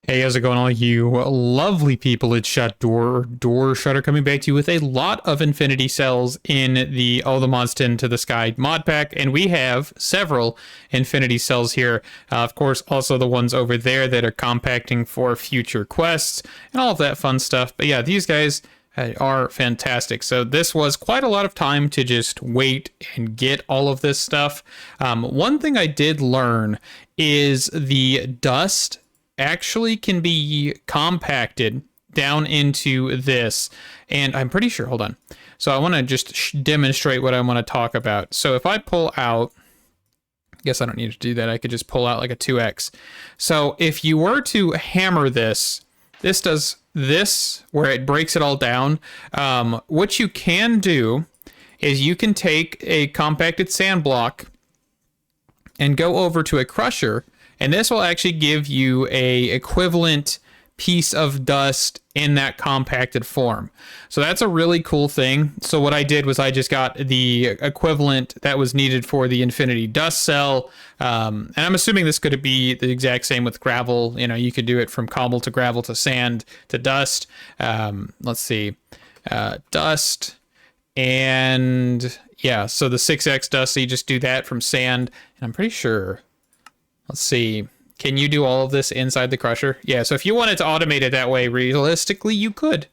Hey, how's it going, all you lovely people? It's Shut Door Shutter coming back to you with a lot of Infinity Cells in the All the Mods Tend to the Sky mod pack, and we have several Infinity Cells here. Of course, also the ones over there that are compacting for future quests and all of that fun stuff. But yeah, these guys are fantastic. So this was quite a lot of time to just wait and get all of this stuff. One thing I did learn is the dust actually can be compacted down into this, and I'm pretty sure, hold on, so I want to just demonstrate what I want to talk about. So if I pull out, I guess I don't need to do that, I could just pull out like a 2x. So if you were to hammer this does this where it breaks it all down. What you can do is you can take a compacted sand block and go over to a crusher, and this will actually give you a equivalent piece of dust in that compacted form. So that's a really cool thing. So what I did was I just got the equivalent that was needed for the Infinity Dust Cell. And I'm assuming this could be the exact same with gravel. You know, you could do it from cobble to gravel to sand to dust. Let's see. Dust. And yeah, so the 6x dust, so you just do that from sand. And I'm pretty sure... Let's see. Can you do all of this inside the crusher? Yeah, so if you wanted to automate it that way, realistically, you could.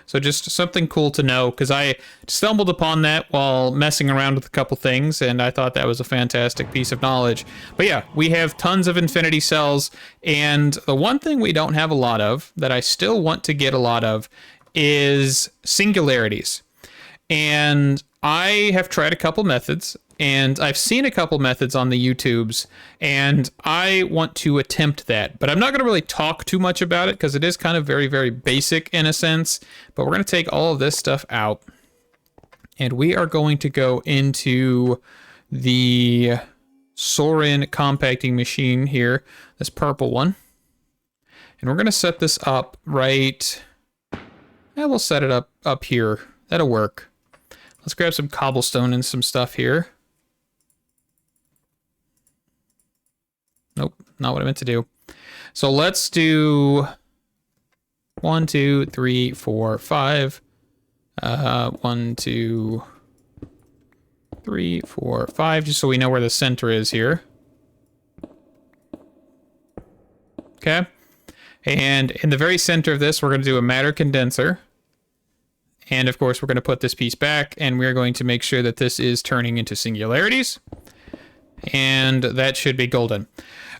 So just something cool to know, because I stumbled upon that while messing around with a couple things, and I thought that was a fantastic piece of knowledge. But yeah, we have tons of Infinity Cells, and the one thing we don't have a lot of, that I still want to get a lot of, is singularities. And I have tried a couple methods, and I've seen a couple methods on the YouTubes, and I want to attempt that. But I'm not going to really talk too much about it because it is kind of very, very basic in a sense. But we're going to take all of this stuff out, and we are going to go into the Sorin compacting machine here, this purple one. And we're going to set this up right... Yeah, we'll set it up here. That'll work. Let's grab some cobblestone and some stuff here. Nope, not what I meant to do. So let's do 1, 2, 3, 4, 5. 1, 2, 3, 4, 5, just so we know where the center is here. Okay. And in the very center of this, we're going to do a matter condenser. And of course, we're going to put this piece back, and we're going to make sure that this is turning into singularities. And that should be golden.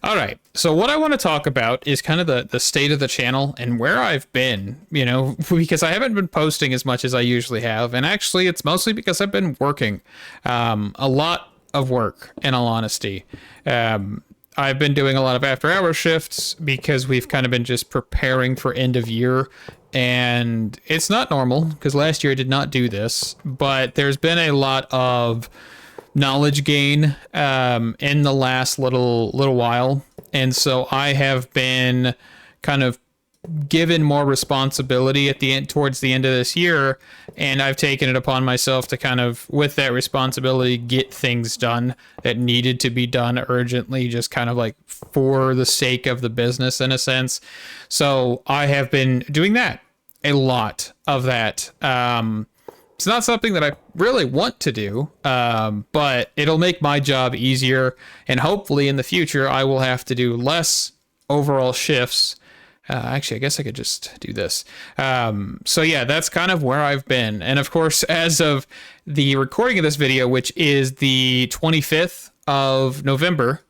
All right, so what I want to talk about is kind of the state of the channel and where I've been, you know, because I haven't been posting as much as I usually have. And actually, it's mostly because I've been working a lot of work, in all honesty. I've been doing a lot of after-hour shifts because we've kind of been just preparing for end of year. And it's not normal because last year I did not do this, but there's been a lot of knowledge gain in the last little while, and so I have been kind of given more responsibility at the end, towards the end of this year, and I've taken it upon myself to kind of, with that responsibility, get things done that needed to be done urgently, just kind of like for the sake of the business in a sense. So I have been doing that, a lot of that. It's not something that I really want to do, but it'll make my job easier, and hopefully in the future I will have to do less overall shifts. Actually, I guess I could just do this. So yeah, that's kind of where I've been. And of course, as of the recording of this video, which is the 25th of November,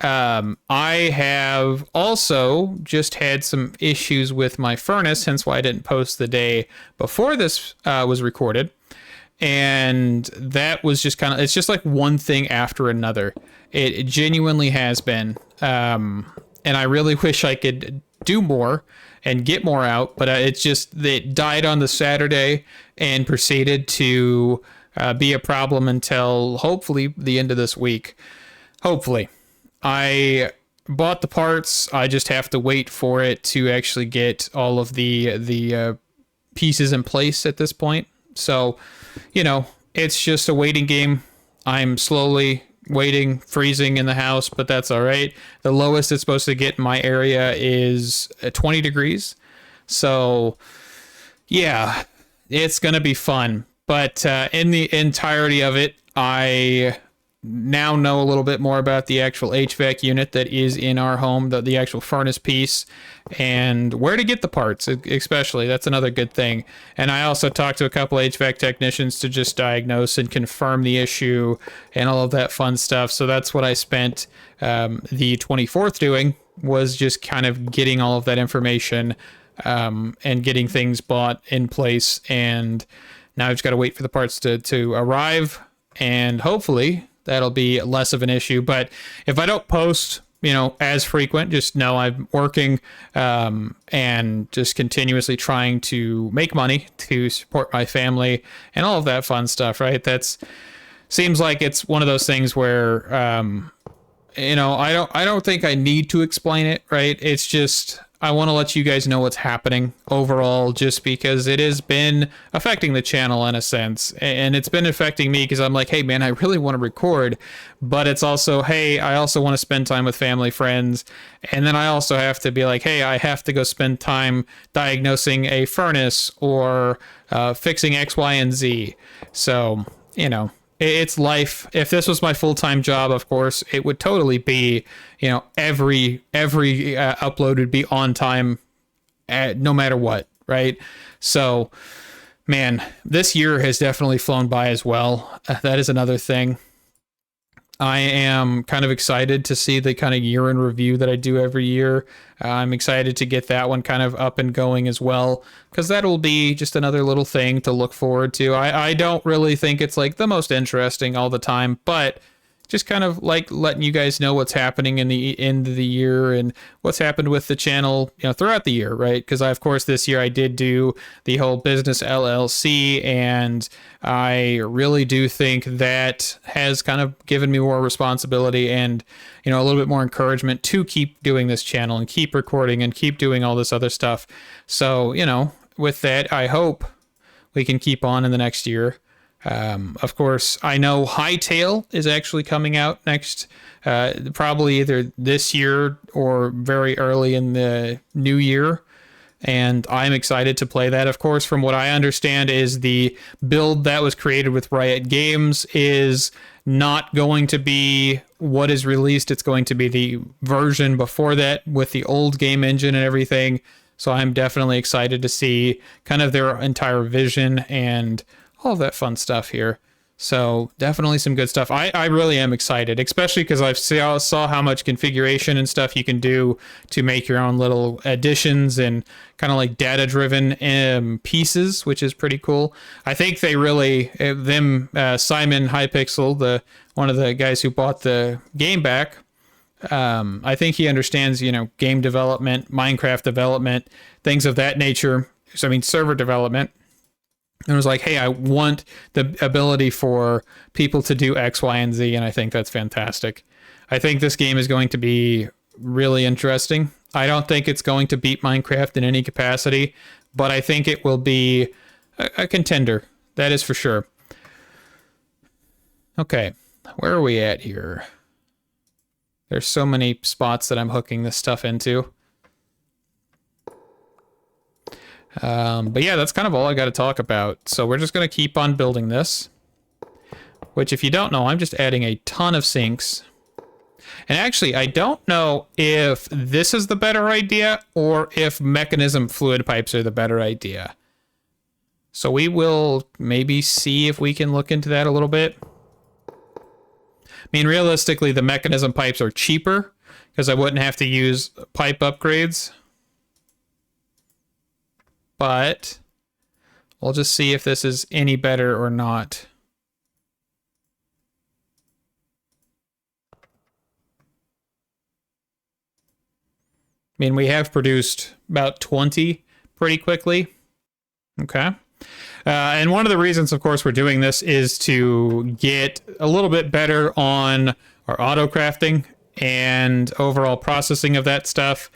I have also just had some issues with my furnace, hence why I didn't post the day before this was recorded. And that was just kind of, it's just like one thing after another. It genuinely has been. And I really wish I could do more and get more out, but it's just, it died on the Saturday and proceeded to be a problem until hopefully the end of this week. Hopefully. I bought the parts. I just have to wait for it to actually get all of the pieces in place at this point. So, you know, it's just a waiting game. I'm slowly waiting, freezing in the house, but that's all right. The lowest it's supposed to get in my area is 20 degrees. So, yeah, it's going to be fun. But in the entirety of it, I now know a little bit more about the actual HVAC unit that is in our home, the actual furnace piece, and where to get the parts, especially. That's another good thing. And I also talked to a couple HVAC technicians to just diagnose and confirm the issue and all of that fun stuff. So that's what I spent the 24th doing, was just kind of getting all of that information and getting things bought in place. And now I've just got to wait for the parts to arrive, and hopefully that'll be less of an issue. But if I don't post, as frequent, just know I'm working and just continuously trying to make money to support my family and all of that fun stuff, right? Seems like it's one of those things where, I don't think I need to explain it, right? It's just, I want to let you guys know what's happening overall, just because it has been affecting the channel in a sense. And it's been affecting me because I'm like, hey, man, I really want to record. But it's also, hey, I also want to spend time with family, friends. And then I also have to be like, hey, I have to go spend time diagnosing a furnace or fixing X, Y, and Z. So, it's life. If this was my full-time job, of course, it would totally be, every upload would be on time, no matter what, right? So, man, this year has definitely flown by as well. That is another thing. I am kind of excited to see the kind of year in review that I do every year. I'm excited to get that one kind of up and going as well, because that will be just another little thing to look forward to. I don't really think it's like the most interesting all the time, but just kind of like letting you guys know what's happening in the end of the year and what's happened with the channel, throughout the year, right? Because of course, this year I did do the whole business LLC, and I really do think that has kind of given me more responsibility and, a little bit more encouragement to keep doing this channel and keep recording and keep doing all this other stuff. So, with that, I hope we can keep on in the next year. Of course, I know Hightail is actually coming out next, probably either this year or very early in the new year. And I'm excited to play that. Of course, from what I understand, is the build that was created with Riot Games is not going to be what is released. It's going to be the version before that with the old game engine and everything. So I'm definitely excited to see kind of their entire vision and all of that fun stuff here. So definitely some good stuff. I really am excited, especially because I saw how much configuration and stuff you can do to make your own little additions and kind of like data-driven pieces, which is pretty cool. I think they really, Simon Hypixel, one of the guys who bought the game back, I think he understands, game development, Minecraft development, things of that nature. So, server development. And it was like, hey, I want the ability for people to do X, Y, and Z, and I think that's fantastic. I think this game is going to be really interesting. I don't think it's going to beat Minecraft in any capacity, but I think it will be a contender. That is for sure. Okay, where are we at here? There's so many spots that I'm hooking this stuff into. But yeah, that's kind of all I got to talk about. So we're just going to keep on building this, which if you don't know, I'm just adding a ton of sinks. And actually, I don't know if this is the better idea or if mechanism fluid pipes are the better idea. So we will maybe see if we can look into that a little bit. Realistically, the mechanism pipes are cheaper because I wouldn't have to use pipe upgrades. But we'll just see if this is any better or not. We have produced about 20 pretty quickly. Okay. And one of the reasons, of course, we're doing this is to get a little bit better on our auto crafting and overall processing of that stuff.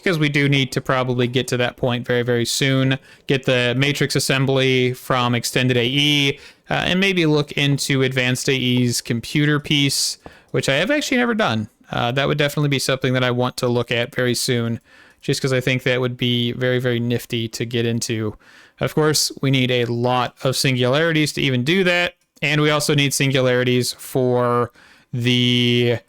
because we do need to probably get to that point very, very soon. Get the matrix assembly from extended AE, and maybe look into advanced AE's computer piece, which I have actually never done. That would definitely be something that I want to look at very soon, just because I think that would be very, very nifty to get into. Of course, we need a lot of singularities to even do that, and we also need singularities for the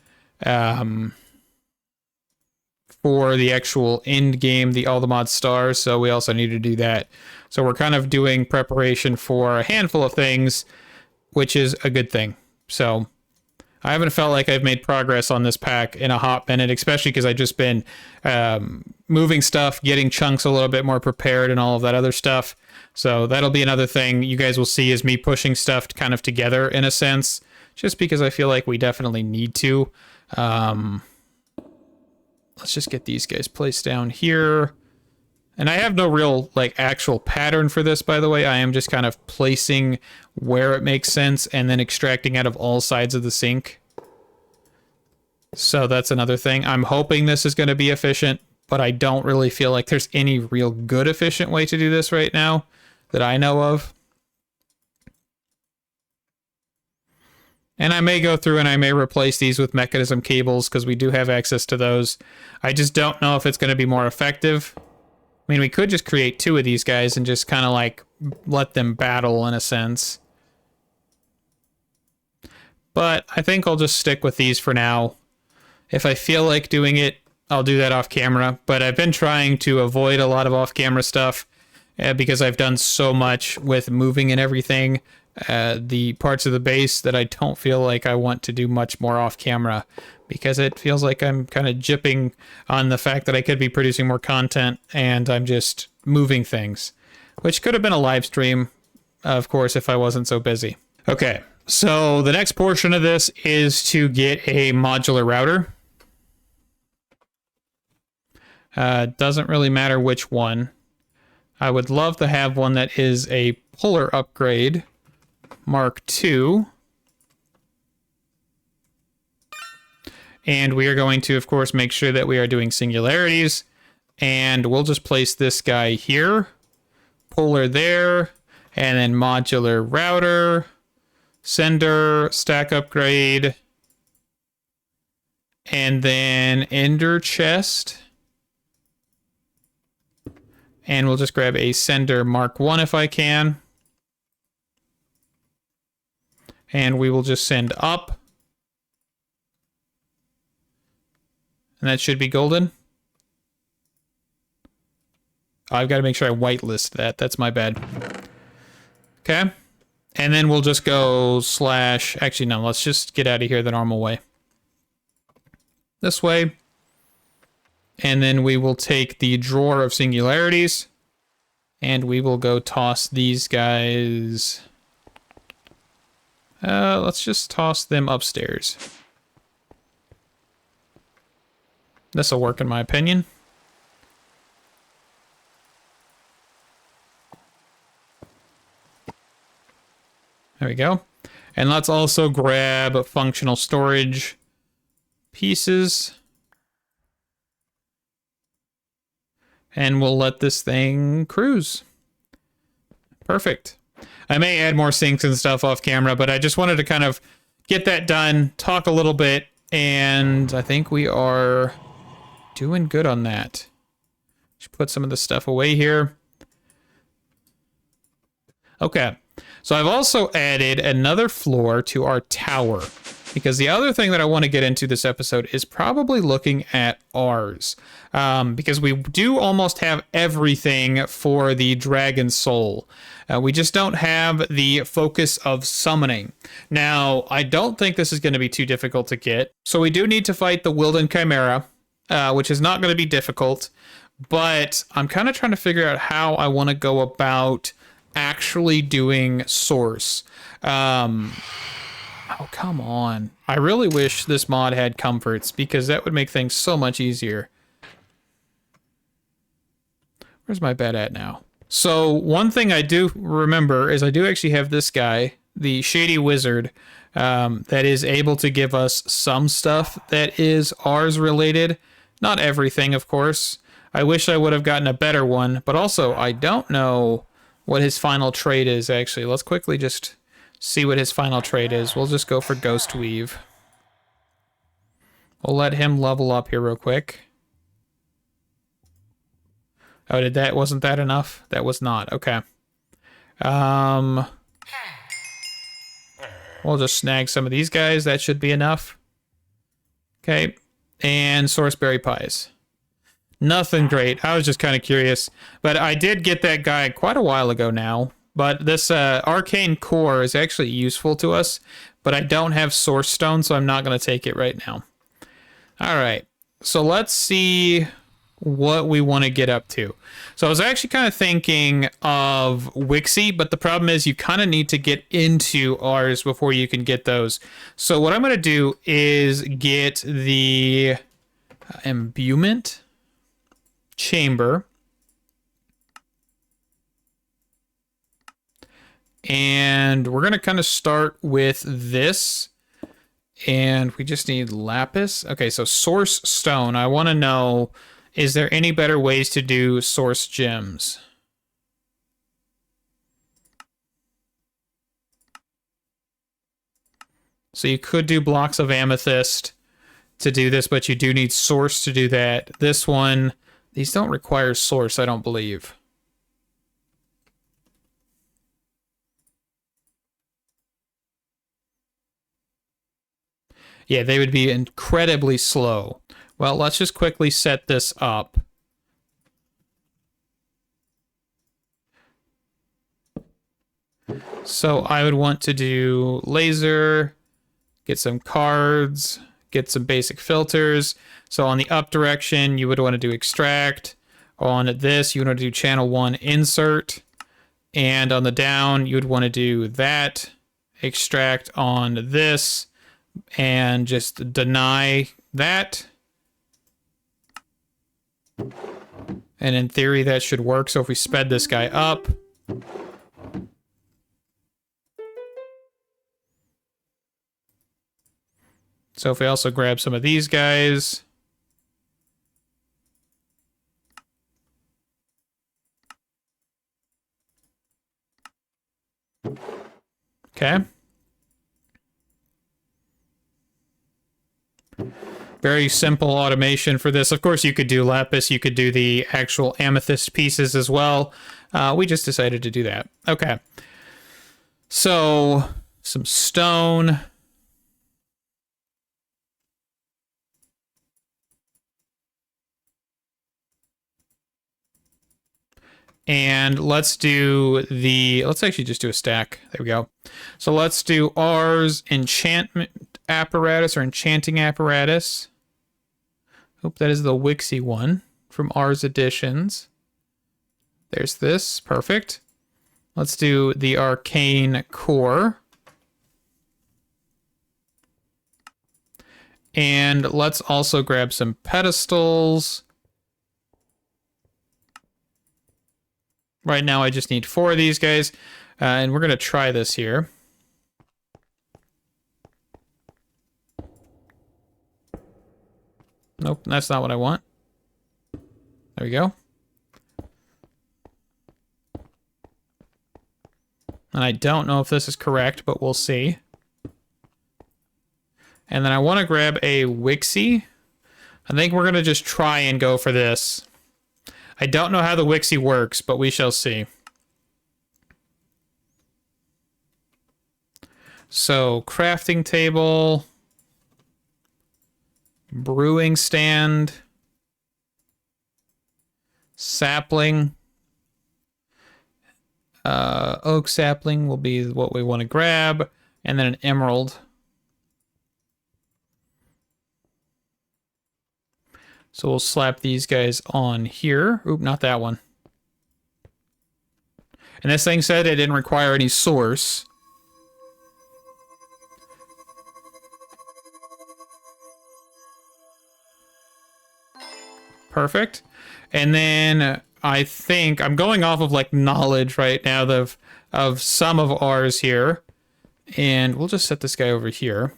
actual end game, the All the Mod stars, so we also need to do that. So we're kind of doing preparation for a handful of things, which is a good thing. So I haven't felt like I've made progress on this pack in a hot minute, especially because I've just been moving stuff, getting chunks a little bit more prepared and all of that other stuff. So that'll be another thing you guys will see is me pushing stuff kind of together in a sense, just because I feel like we definitely need to. Let's just get these guys placed down here. And I have no real like actual pattern for this, by the way. I am just kind of placing where it makes sense and then extracting out of all sides of the sink. So that's another thing. I'm hoping this is going to be efficient, but I don't really feel like there's any real good efficient way to do this right now that I know of. And I may go through and I may replace these with mechanism cables because we do have access to those. I just don't know if it's going to be more effective. I mean, we could just create 2 of these guys and just kind of like let them battle in a sense. But I think I'll just stick with these for now. If I feel like doing it, I'll do that off camera. But I've been trying to avoid a lot of off camera stuff because I've done so much with moving and everything. The parts of the base that I don't feel like I want to do much more off camera because it feels like I'm kind of jipping on the fact that I could be producing more content and I'm just moving things, which could have been a live stream, of course, if I wasn't so busy. Okay, so the next portion of this is to get a modular router. Doesn't really matter which one. I would love to have one that is a puller upgrade Mark II. And we are going to, of course, make sure that we are doing singularities. And we'll just place this guy here. Puller there. And then modular router. Sender. Stack upgrade. And then ender chest. And we'll just grab a sender Mark I if I can. And we will just send up. And that should be golden. Oh, I've got to make sure I whitelist that. That's my bad. Okay. And then we'll just go slash... Actually, no. Let's just get out of here the normal way. This way. And then we will take the drawer of singularities. And we will go toss these guys... let's just toss them upstairs. This'll work in my opinion. There we go. And let's also grab functional storage pieces. And we'll let this thing cruise. Perfect. I may add more sinks and stuff off camera, but I just wanted to kind of get that done, talk a little bit, and I think we are doing good on that. Just put some of the stuff away here. Okay, so I've also added another floor to our tower, because the other thing that I want to get into this episode is probably looking at ours, because we do almost have everything for the Dragon Soul. We just don't have the focus of summoning. Now, I don't think this is going to be too difficult to get. So we do need to fight the Wilden Chimera, which is not going to be difficult. But I'm kind of trying to figure out how I want to go about actually doing Source. Oh, come on. I really wish this mod had comforts, because that would make things so much easier. Where's my bed at now? So one thing I do remember is I do actually have this guy, the Shady Wizard, that is able to give us some stuff that is ours related. Not everything, of course. I wish I would have gotten a better one, but also I don't know what his final trait is, actually. Let's quickly just see what his final trait is. We'll just go for Ghost Weave. We'll let him level up here real quick. Oh, wasn't that enough? That was not. Okay. We'll just snag some of these guys. That should be enough. Okay. And Source Berry Pies. Nothing great. I was just kind of curious. But I did get that guy quite a while ago now. But this Arcane Core is actually useful to us. But I don't have Source Stone, so I'm not going to take it right now. Alright. So let's see what we want to get up to. So I was actually kind of thinking of Wixie, but the problem is you kind of need to get into ours before you can get those. So what I'm going to do is get the Imbuement Chamber. And we're going to kind of start with this. And we just need Lapis. Okay, so Source Stone. I want to know, is there any better ways to do Source Gems? So you could do blocks of Amethyst to do this, but you do need Source to do that. This one, these don't require Source, I don't believe. Yeah, they would be incredibly slow. Well, let's just quickly set this up. So I would want to do laser, get some cards, get some basic filters. So on the up direction, you would want to do extract. On this, you would want to do channel 1 insert. And on the down, you would want to do that, extract on this, and just deny that. And in theory, that should work. So if we sped this guy up, so if we also grab some of these guys, okay. Very simple automation for this. Of course, you could do Lapis. You could do the actual Amethyst pieces as well. We just decided to do that. Okay. So, some stone. And let's actually just do a stack. There we go. So let's do ours enchantment apparatus or enchanting apparatus. Hope that is the Wixie one from Ars Editions. There's this. Perfect. Let's do the Arcane Core. And let's also grab some pedestals. Right now, I just need 4 of these guys, and we're going to try this here. Nope, that's not what I want. There we go. And I don't know if this is correct, but we'll see. And then I want to grab a Wixie. I think we're going to just try and go for this. I don't know how the Wixie works, but we shall see. So, crafting table, brewing stand, sapling, oak sapling will be what we want to grab, and then an emerald. So we'll slap these guys on here. Oop, not that one. And this thing said it didn't require any source. Perfect. And then I think I'm going off of like knowledge right now of some of ours here. And we'll just set this guy over here.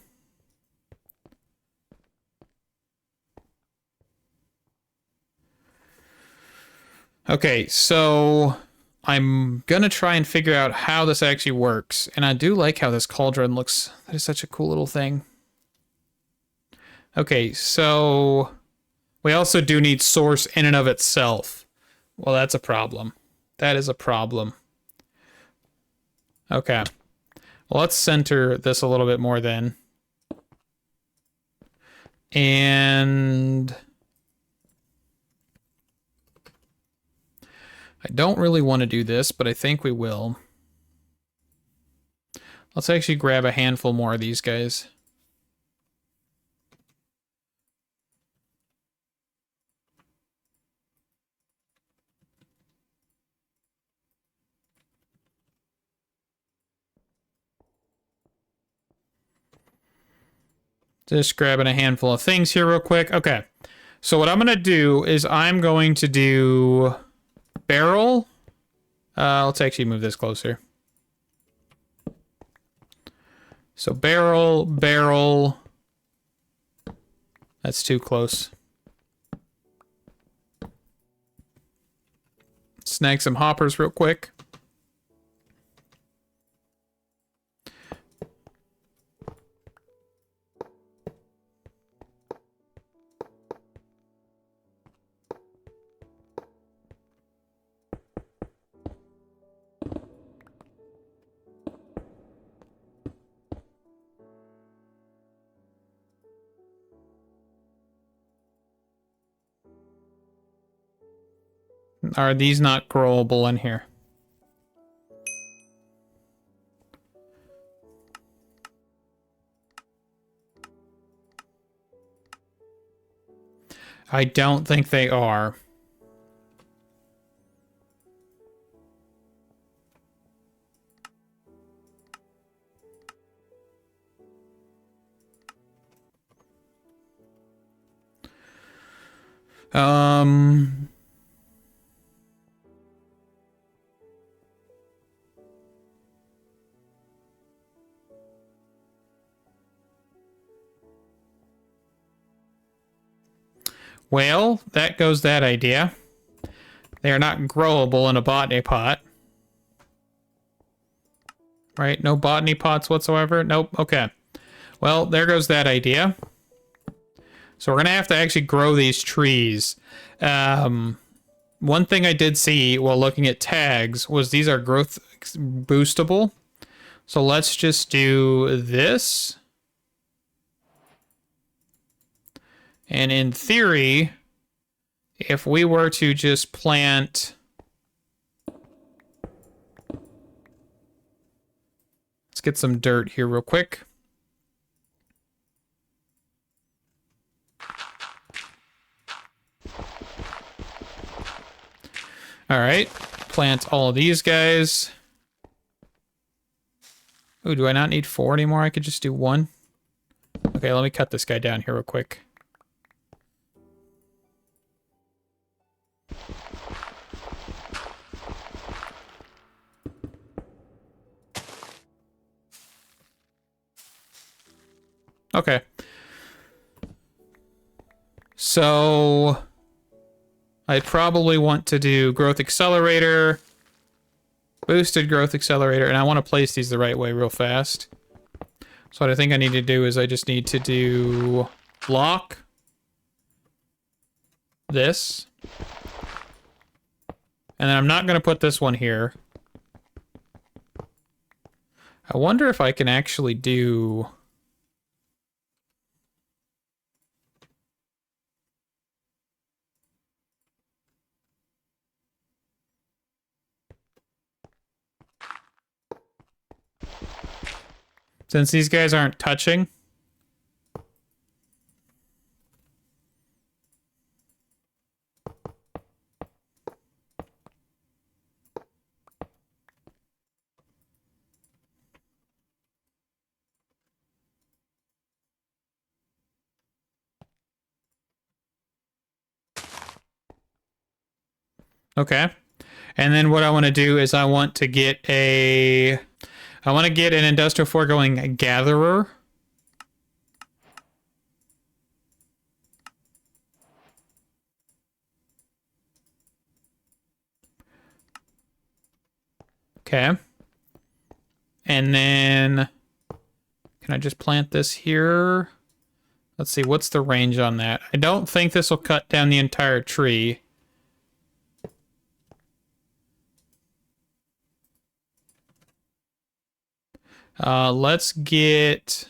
Okay, so I'm gonna try and figure out how this actually works. And I do like how this cauldron looks. That is such a cool little thing. Okay, so we also do need source in and of itself. Well, that's a problem. That is a problem. Okay. Well, let's center this a little bit more then. And I don't really want to do this, but I think we will. Let's actually grab a handful more of these guys. Just grabbing a handful of things here real quick. Okay. So what I'm going to do is I'm going to do barrel. Let's actually move this closer. So barrel, barrel. That's too close. Snag some hoppers real quick. Are these not growable in here? I don't think they are. Um... Well, that goes that idea. They are not growable in a botany pot. Right? No botany pots whatsoever? Nope. Okay. Well, there goes that idea. So we're going to actually grow these trees. One thing I did see while looking at tags was these are growth boostable. So let's just do this. And in theory, if we were to just plant... Let's get some dirt here real quick. All right, plant all of these guys. Ooh, do I not need 4 anymore? I could just do 1. Okay, let me cut this guy down here real quick. Okay. So I'd probably want to do growth accelerator, boosted growth accelerator, and I want to place these the right way real fast. So what I think I need to do is I just need to do block this. And then I'm not going to put this one here. I wonder if I can actually do... Since these guys aren't touching. Okay. And then what I want to do is I want to get a... I want to get an industrial foregoing gatherer. Okay. And then, can I just plant this here? Let's see, what's the range on that? I don't think this will cut down the entire tree. Let's get...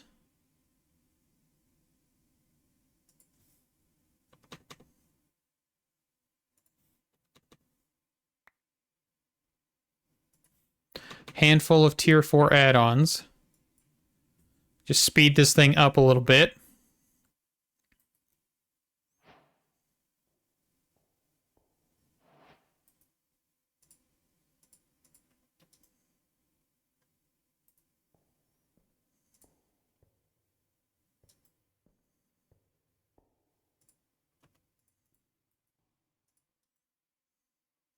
handful of tier 4 add-ons. Just speed this thing up a little bit.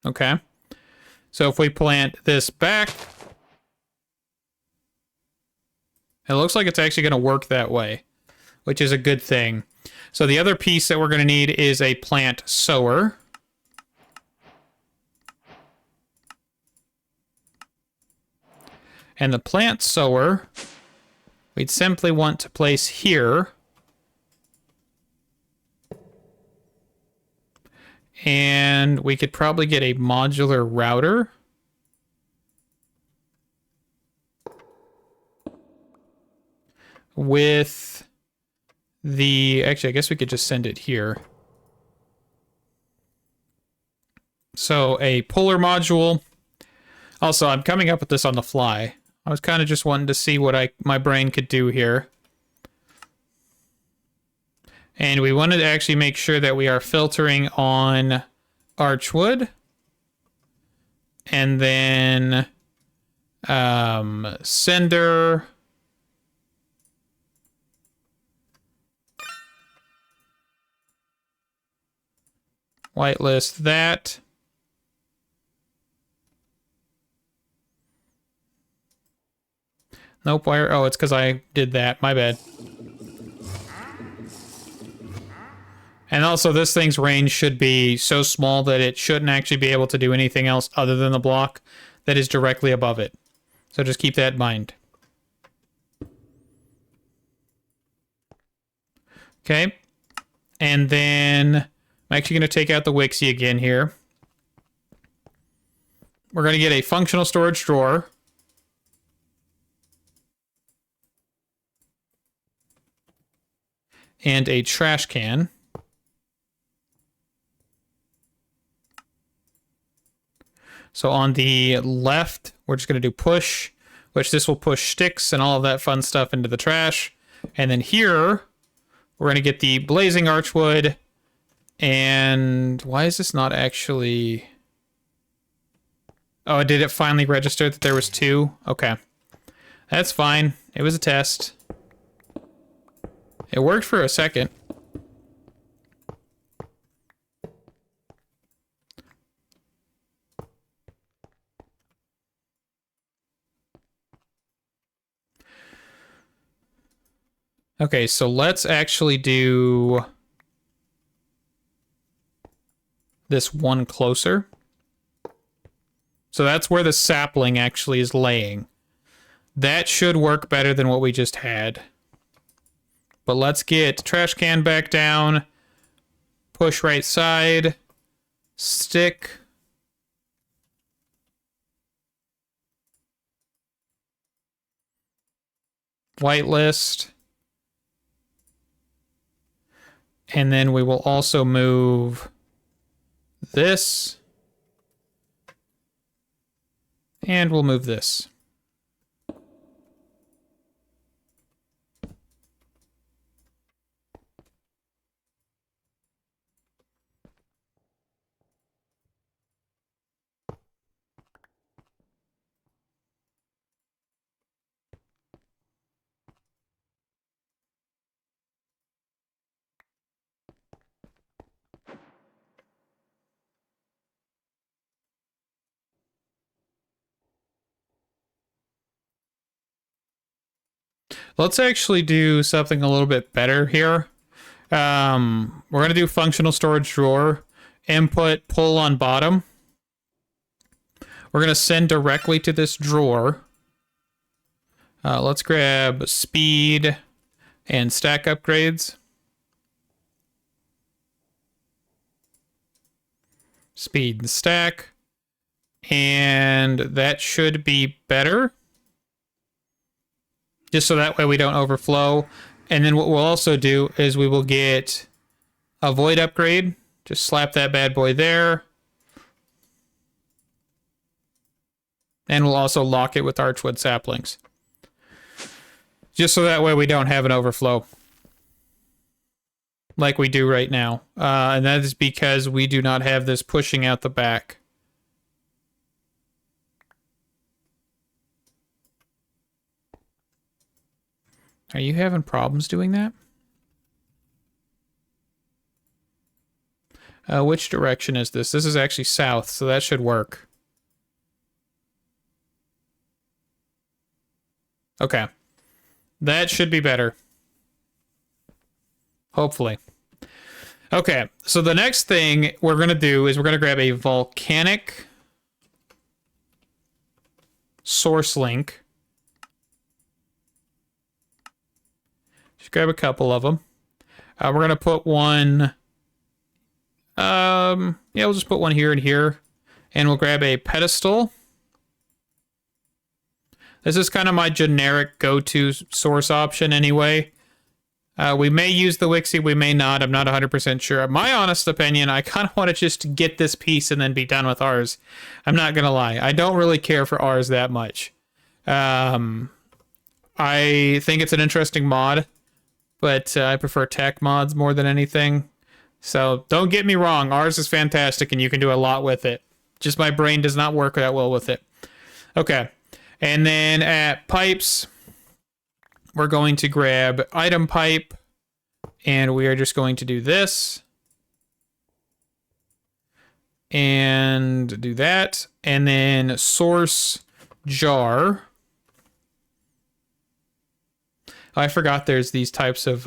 Okay. So if we plant this back, it looks like it's actually going to work that way, which is a good thing. So the other piece that we're going to need is a plant sower. And the plant sower, we'd simply want to place here. And we could probably get a modular router. With the... actually, I guess we could just send it here. So a puller module. Also, I'm coming up with this on the fly. I was kind of just wanting to see what my brain could do here. And we wanted to actually make sure that we are filtering on archwood. And then cinder. Whitelist that. Nope, wire. Oh, it's because I did that. My bad. And also, this thing's range should be so small that it shouldn't actually be able to do anything else other than the block that is directly above it. So just keep that in mind. Okay. And then I'm actually going to take out the Wixie again here. We're going to get a functional storage drawer. And a trash can. So on the left, we're just going to do push, which this will push sticks and all of that fun stuff into the trash. And then here, we're going to get the blazing archwood. And why is this not actually... oh, did it finally register that there was 2? Okay. That's fine. It was a test. It worked for a second. Okay, so let's actually do this one closer. So that's where the sapling actually is laying. That should work better than what we just had. But let's get trash can back down. Push right side. Stick. Whitelist. And then we will also move this. And we'll move this. Let's actually do something a little bit better here. We're going to do functional storage drawer. Input pull on bottom. we're going to send directly to this drawer. Let's grab speed and stack upgrades. Speed and stack. And that should be better. Just so that way we don't overflow. And then what we'll also do is we will get a void upgrade. Just slap that bad boy there. And we'll also lock it with archwood saplings. Just so that way we don't have an overflow. Like we do right now. And that is because we do not have this pushing out the back. Are you having problems doing that? Which direction is this? This is actually south, so that should work. Okay. That should be better. Hopefully. Okay, so the next thing we're going to do is we're going to grab a volcanic source link. Just grab a couple of them. We're going to put one... yeah, we'll just put one here and here. And we'll grab a pedestal. This is kind of my generic go-to source option anyway. We may use the Wixie, we may not. I'm not 100% sure. My honest opinion, I kind of want to just get this piece and then be done with ours. I'm not going to lie. I don't really care for ours that much. I think it's an interesting mod, but I prefer tech mods more than anything. So don't get me wrong. Ours is fantastic and you can do a lot with it. Just my brain does not work that well with it. Okay. And then at pipes, we're going to grab item pipe, and we are just going to do this. And do that. And then source jar. Oh, I forgot there's these types of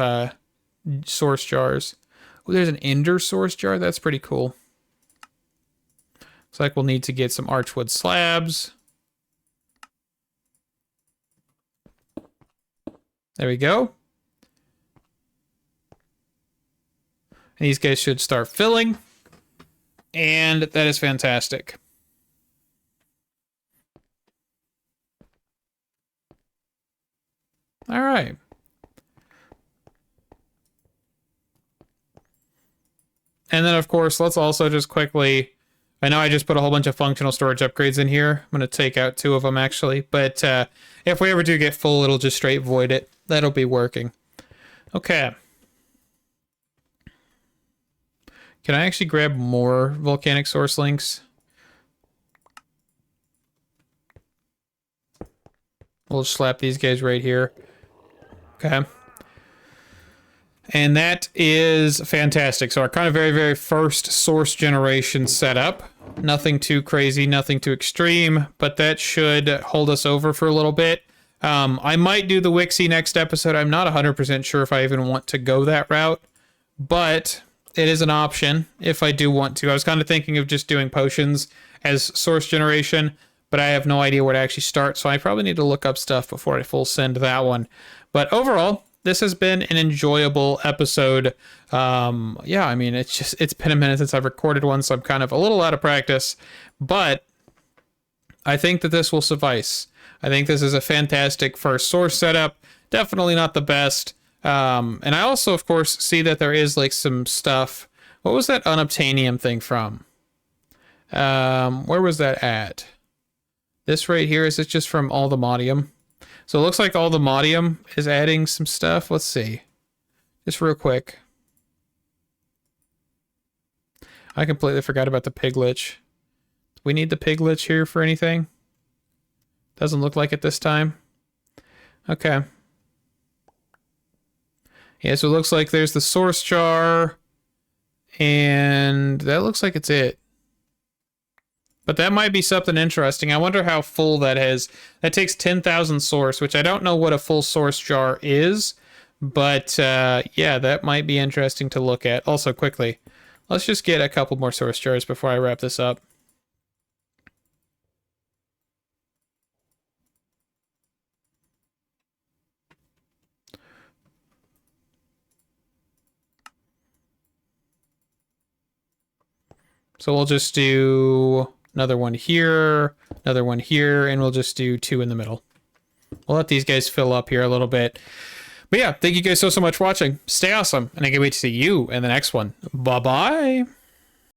source jars. Oh, there's an ender source jar. That's pretty cool. Looks like we'll need to get some archwood slabs. There we go. And these guys should start filling. And that is fantastic. All right. And then, of course, let's also just quickly... I know I just put a whole bunch of functional storage upgrades in here. I'm going to take out 2 of them, actually. But if we ever do get full, it'll just straight void it. That'll be working. Okay. Can I actually grab more volcanic source links? We'll just slap these guys right here. Okay. And that is fantastic. So our kind of very, very first source generation setup. Nothing too crazy, nothing too extreme, but that should hold us over for a little bit. I might do the Wixie next episode. I'm not 100% sure if I even want to go that route, but it is an option if I do want to. I was kind of thinking of just doing potions as source generation, but I have no idea where to actually start, so I probably need to look up stuff before I full send that one. But overall, this has been an enjoyable episode. Yeah, I mean, it's been a minute since I've recorded one, so I'm kind of a little out of practice, but I think that this will suffice. I think this is a fantastic first source setup. Definitely not the best. And I also, of course, see that there is like some stuff. What was that unobtainium thing from? Where was that at? This right here, is it just from all the modium? So it looks like all the modium is adding some stuff. Let's see. Just real quick. I completely forgot about the piglich. Do we need the piglich here for anything? Doesn't look like it this time. Okay. Yeah, so it looks like there's the source jar. And that looks like it's it. But that might be something interesting. I wonder how full that is. That takes 10,000 source, which I don't know what a full source jar is. But yeah, that might be interesting to look at. Also, quickly, let's just get a couple more source jars before I wrap this up. So we'll just do another one here, and we'll just do 2 in the middle. We'll let these guys fill up here a little bit. But yeah, thank you guys so much for watching. Stay awesome, and I can't wait to see you in the next one. Bye-bye.